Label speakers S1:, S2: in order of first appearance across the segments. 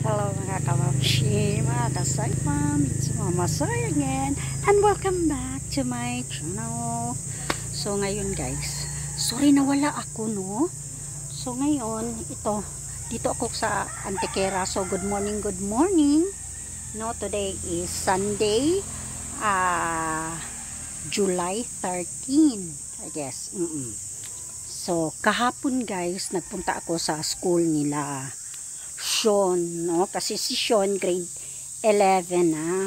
S1: Hello mga kamamshi, mga kasaypam, it's Mama Soy again, and welcome back to my channel. So ngayon guys, sorry nawala ako no. So ngayon, dito ako sa Antiquera. So good morning. No, today is Sunday, July 13, I guess. So kahapon guys, nagpunta ako sa school nila Sean, no? Kasi si Sean grade 11 na.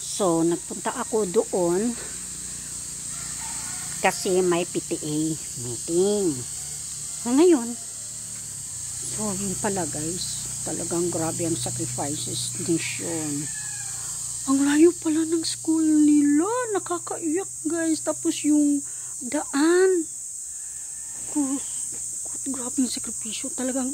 S1: So nagpunta ako doon kasi may PTA meeting. So ngayon, so yun pala guys, talagang grabe ang sacrifices ni Sean. Ang layo pala ng school nila, nakakaiyak guys. Tapos yung daan, grabe yung sakripisyo talagang.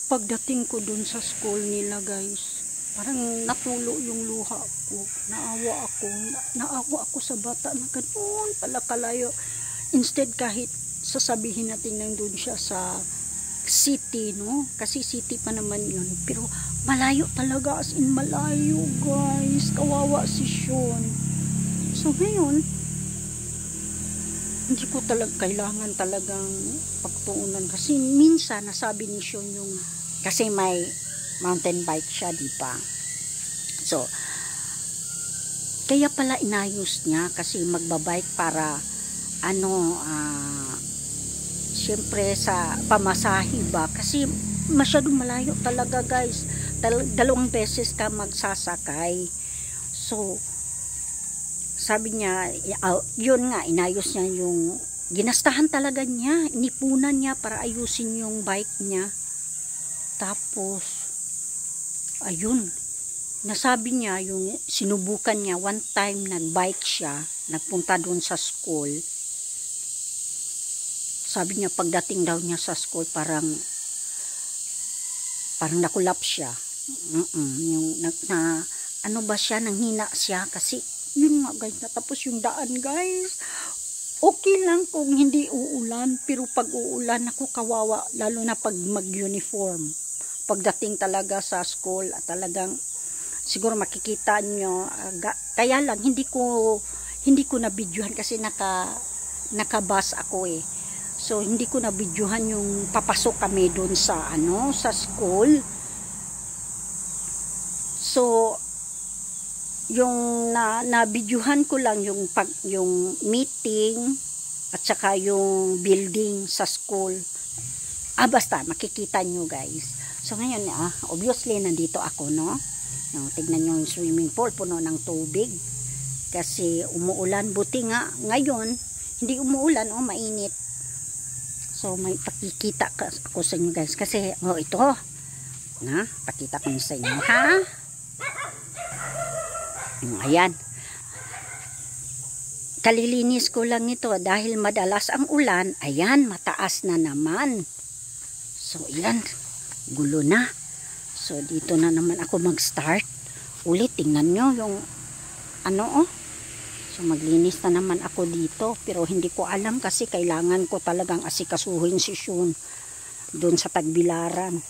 S1: Pagdating ko dun sa school nila guys, parang natulo yung luha ko. Naawa ako sa bata na ganoon pala kalayo. Instead kahit sasabihin natin nandun siya sa city, no? Kasi city pa naman yun. Pero malayo talaga, as in malayo guys. Kawawa si Sean. So ngayon, hindi ko kailangan talagang pagtuunan kasi minsan nasabi ni Sean yung kasi may mountain bike siya, di ba? So kaya pala inayos niya kasi magbabike para syempre sa pamasahe ba, kasi masyadong malayo talaga guys. Dalawang beses ka magsasakay. So sabi niya, yun nga, inayos niya yung, ginastahan talaga niya, inipunan niya para ayusin yung bike niya. Tapos, ayun, nasabi niya, yung sinubukan niya, one time nagbike siya, nagpunta doon sa school. Sabi niya, pagdating daw niya sa school, parang nakulap siya. Ano ba siya, nanghina siya, kasi, yun nga guys, natapos yung daan guys. Okay lang kung hindi uulan, pero pag uulan ako kawawa, lalo na pag mag-uniform. Pagdating talaga sa school, talagang siguro makikita nyo, kaya lang hindi ko na-videohan kasi naka-bus ako eh. So hindi ko na-videohan yung papasok kami doon sa sa school. So yung na-videohan ko lang yung meeting at saka yung building sa school. Basta makikita nyo guys. So ngayon obviously nandito ako, no? Tignan nyo yung swimming pool, puno ng tubig kasi umuulan. Buti nga ngayon hindi umuulan, mainit. So may pakikita ako sa inyo guys kasi ito na pakita ko sa inyo, ha? Ayan, kalilinis ko lang ito dahil madalas ang ulan. Ayan, mataas na naman. So ayan, gulo na. So dito na naman ako mag-start ulit. Tingnan nyo yung so maglinis na naman ako dito, pero hindi ko alam kasi kailangan ko talagang asikasuhin si Sean doon sa Tagbilaran.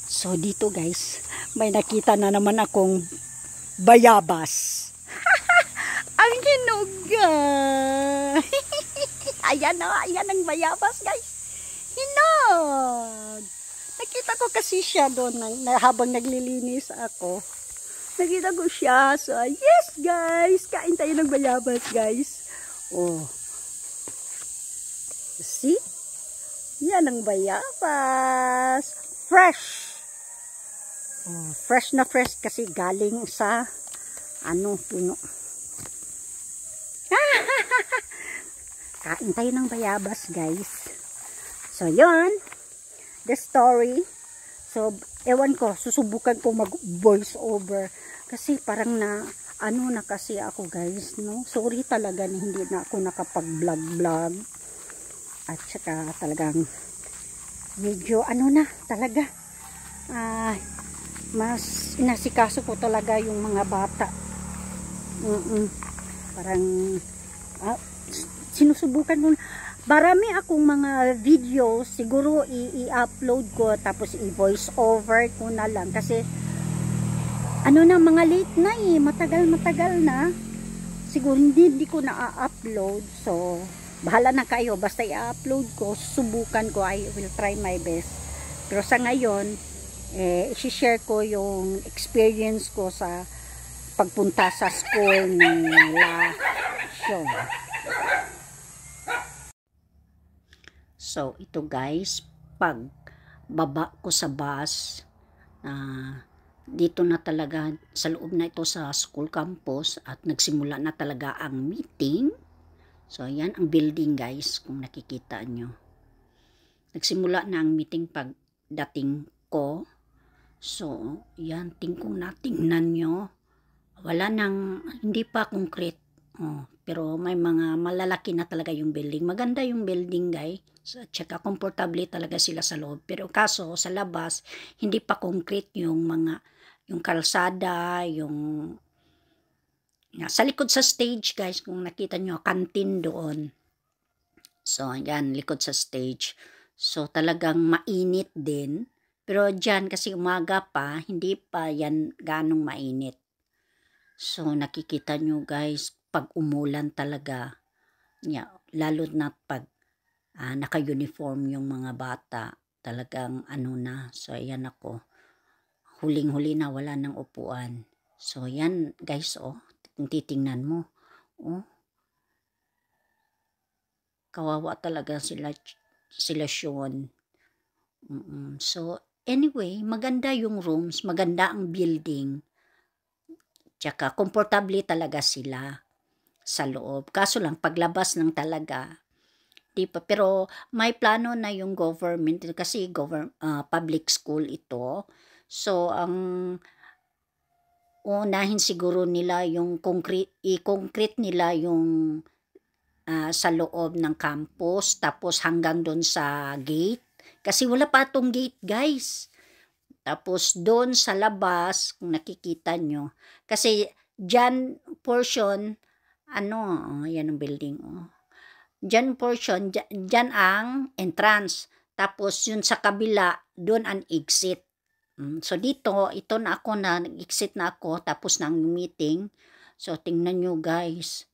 S1: So dito guys, may nakita na naman akong bayabas. Ang hinuga. Ayan ang bayabas guys. Hinog. Nakita ko kasi siya doon habang naglilinis ako. Nakita ko siya. So yes guys, kain tayo ng bayabas guys. See? Yan ang bayabas. Fresh. Fresh na fresh kasi galing sa puno. Kain tayo ng bayabas guys. So yun, the story. So ewan ko, susubukan ko mag voice over kasi parang na kasi ako guys, no? Sorry talaga na hindi na ako nakapag vlog at saka talagang medyo talaga mas inasikaso ko talaga yung mga bata. Parang sinusubukan mo marami akong mga video, siguro i-upload ko, tapos i-voice over ko na lang, kasi ano na, mga late na matagal na, siguro hindi ko na-upload, so bahala na kayo, basta i-upload ko, subukan ko, I will try my best. Pero sa ngayon, i-share ko yung experience ko sa pagpunta sa school nila. So ito guys, pag baba ko sa bus, dito na talaga sa loob na ito sa school campus, at nagsimula na talaga ang meeting. So yan ang building guys, kung nakikita nyo. Nagsimula na ang meeting pag dating ko. So yan, kung natingnan nyo, wala nang, hindi pa concrete. Pero may mga malalaki na talaga yung building. Maganda yung building guys. Tsaka komportable talaga sila sa loob. Pero kaso sa labas, hindi pa concrete yung kalsada, sa likod sa stage guys, kung nakita nyo, kantin doon. So yan, likod sa stage. So talagang mainit din. Pero dyan kasi umaga pa, hindi pa yan ganong mainit. So nakikita nyo guys, pag umulan talaga, lalo na pag naka-uniform yung mga bata, talagang ano na. So ayan ako, huling-huli na, wala ng upuan. So yan guys, kung titingnan mo, kawawa talaga sila Sean. So anyway, maganda yung rooms, maganda ang building, tsaka komportable talaga sila sa loob. Kaso lang paglabas ng talaga, di pa. Pero may plano na yung government, kasi public school ito. So ang unahin siguro nila yung i-concrete nila yung sa loob ng campus, tapos hanggang doon sa gate, kasi wala pa tong gate guys. Tapos doon sa labas, kung nakikita nyo, kasi dyan portion, yan ang building, dyan portion, dyan ang entrance. Tapos yun sa kabila, doon ang exit. So dito, ito na ako, nag-exit na ako, tapos na ang meeting. So tingnan nyo guys,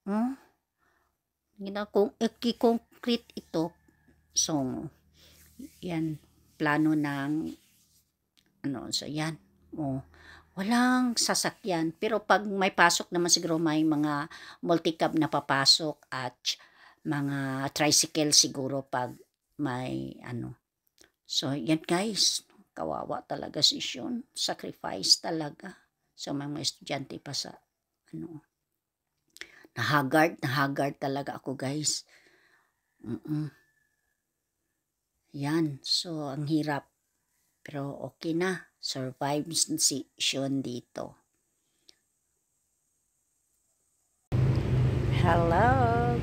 S1: kung i-concrete ito. So yan, plano ng so yan, walang sasakyan. Pero pag may pasok naman, siguro may mga multicab na papasok, at mga tricycle siguro pag may So yan guys, kawawa talaga si Sean, sacrifice talaga. So may mga estudyante pa sa nahagard talaga ako guys. Yan, so ang hirap. Pero okay na, survives si Sean dito. Hello,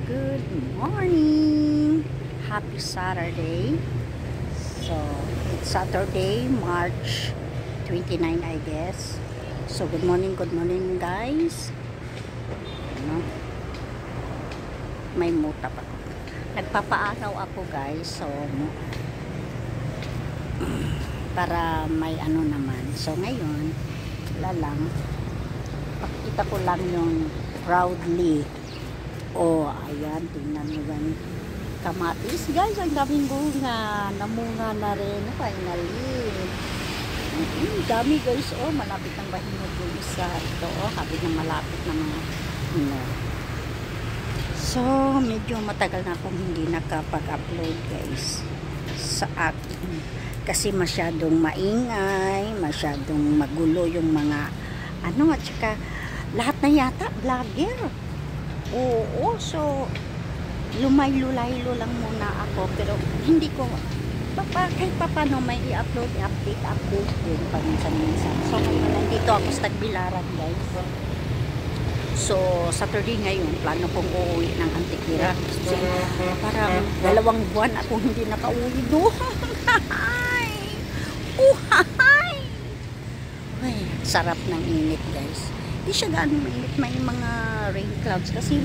S1: good morning. Happy Saturday. So it's Saturday, March 29 I guess. So good morning guys. May muta pa. Nagpapaaraw ako guys. So para may naman. So ngayon, wala lang, pakita ko lang yung proudly. Ayan, tingnan mo yan, kamatis guys, ang daming bunga, namunga na rin finally. Dami guys, malapit ng bahinog yung isa. Ito, habit ng malapit na mga So medyo matagal na akong hindi nakapag-upload guys sa akin, kasi masyadong maingay, masyadong magulo yung mga at saka lahat na yata vlogger. So lumay-lulaylo lang muna ako, pero hindi ko kahit pa paano may i-upload, update din paminsan-minsan. So ngayon nandito ako sa Tagbilaran guys. So Saturday ngayon, plano kong uuwi ng Antikira. So parang 2 buwan akong hindi nakauwi doon. Ay, sarap ng init guys. Hindi siya gaano mainit, may mga rain clouds kasi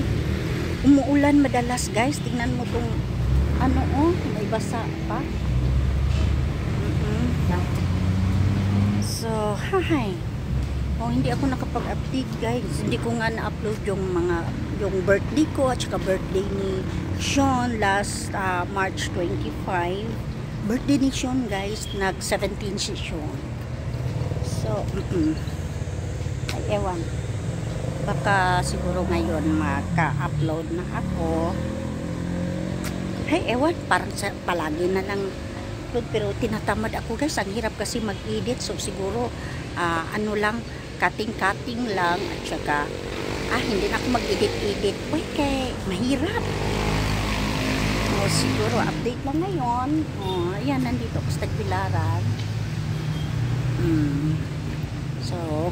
S1: umuulan madalas guys. Tingnan mo tong ano oh, may basa pa. So, hi. Oh, hindi ako nakapag-update guys. Hindi ko nga na-upload yung birthday ko at saka birthday ni Sean last March 25. Birthday ni Sean guys, nag-17 si Sean. So, ay ewan. Baka siguro ngayon maka-upload na ako. Ay ewan, parang palagi na lang upload, pero tinatamad ako guys. Ang hirap kasi mag-edit. So siguro ano lang, cutting lang at saka hindi na ako mag-edit. Uy, kay mahirap. O siguro update lang ngayon. O ayan, nandito ako sa Tagbilaran. So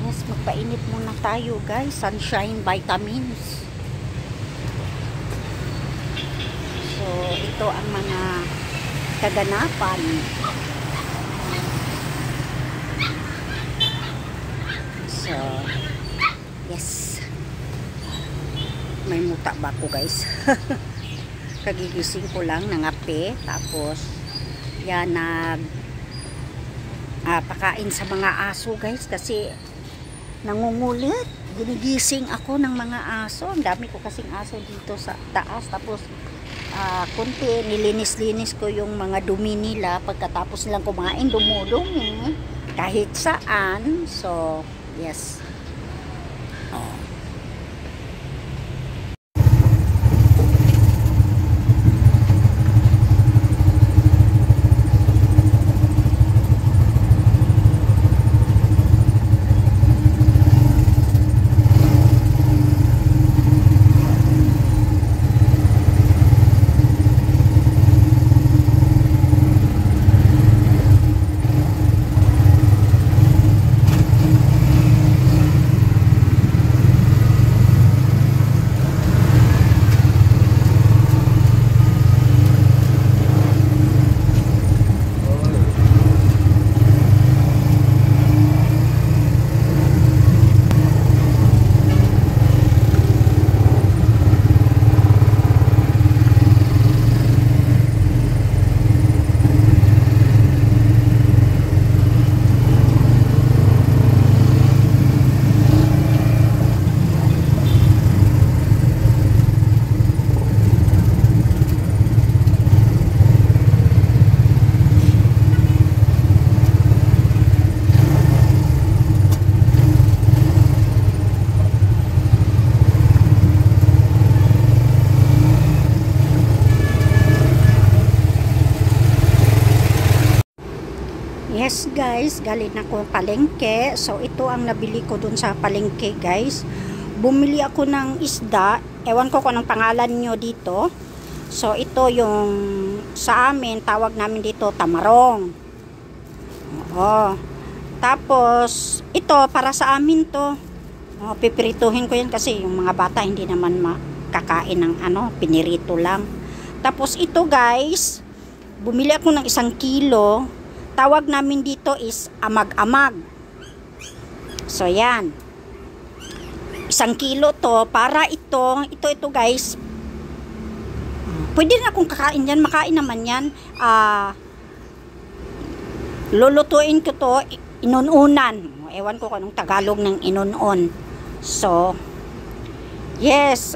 S1: yes, magpainit muna tayo guys. Sunshine vitamins. So ito ang mga kaganapan. So yes, may muta ba ako guys? Kagigising ko lang ng ape, tapos yan pakain sa mga aso guys, kasi nangungulit. Ginigising ako ng mga aso. Ang dami ko kasing aso dito sa taas. Tapos kunti nilinis-linis ko yung mga dumi nila. Pagkatapos nilang kumain, dumudumi kahit saan. So yes. Yes guys, galing ako palengke. So ito ang nabili ko dun sa palengke guys. Bumili ako ng isda. Ewan ko kung anong pangalan nyo dito. So ito yung sa amin, tawag namin dito tamarong. Oo. Tapos ito para sa amin to. Pipirituhin ko yan kasi yung mga bata hindi naman makakain ng pinirito lang. Tapos ito guys, bumili ako ng 1 kilo. Tawag namin dito is amag-amag. So yan, 1 kilo to. Para ito guys, pwede na akong kakain yan. Makain naman yan. Lulutuin ko to, inununan. Ewan ko kung anong Tagalog ng inunon. So yes,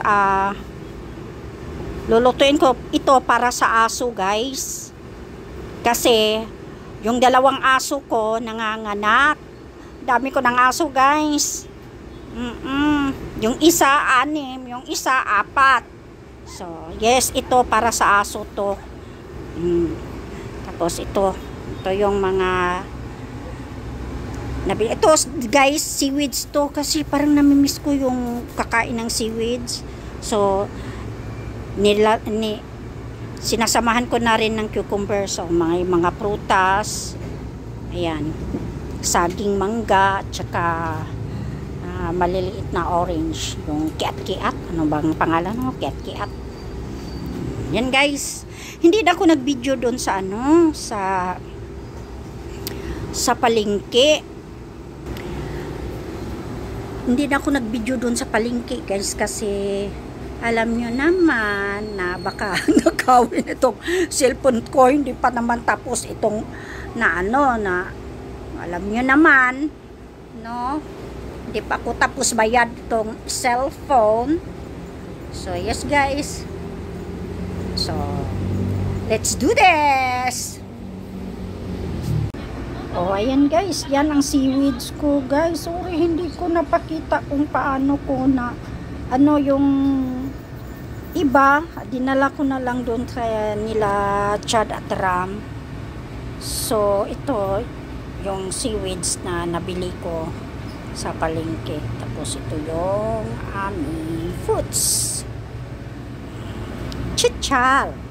S1: lulutuin ko ito para sa aso guys, kasi yung 2 aso ko nanganganak. Dami ko ng aso guys. Yung isa 6, yung isa 4. So yes, ito para sa aso to. Tapos ito yung mga ito guys, seaweeds to, kasi parang namimiss ko yung kakain ng seaweeds. So sinasamahan ko na rin ng cucumber. So mga prutas, ayan, saging mangga, tsaka maliliit na orange, yung kiat-kiat. Ano bang pangalan mo? Kiat-kiat. Yan guys, hindi na ako nag-video doon sa sa palengke. Hindi na ako nag-video doon sa palengke guys, kasi Alam nyo naman na baka nakawin itong cellphone ko, hindi pa naman tapos itong na ano na alam nyo naman, no? Hindi pa ako tapos bayad itong cellphone. So yes guys, so let's do this. Oh ayan guys, yan ang seaweeds ko guys. Sorry hindi ko napakita kung paano ko na ano yung iba, dinala ko na lang doon sa nila Chad at Ram. So ito yung seaweeds na nabili ko sa palengke. Tapos ito yung aming fruits. Chichal.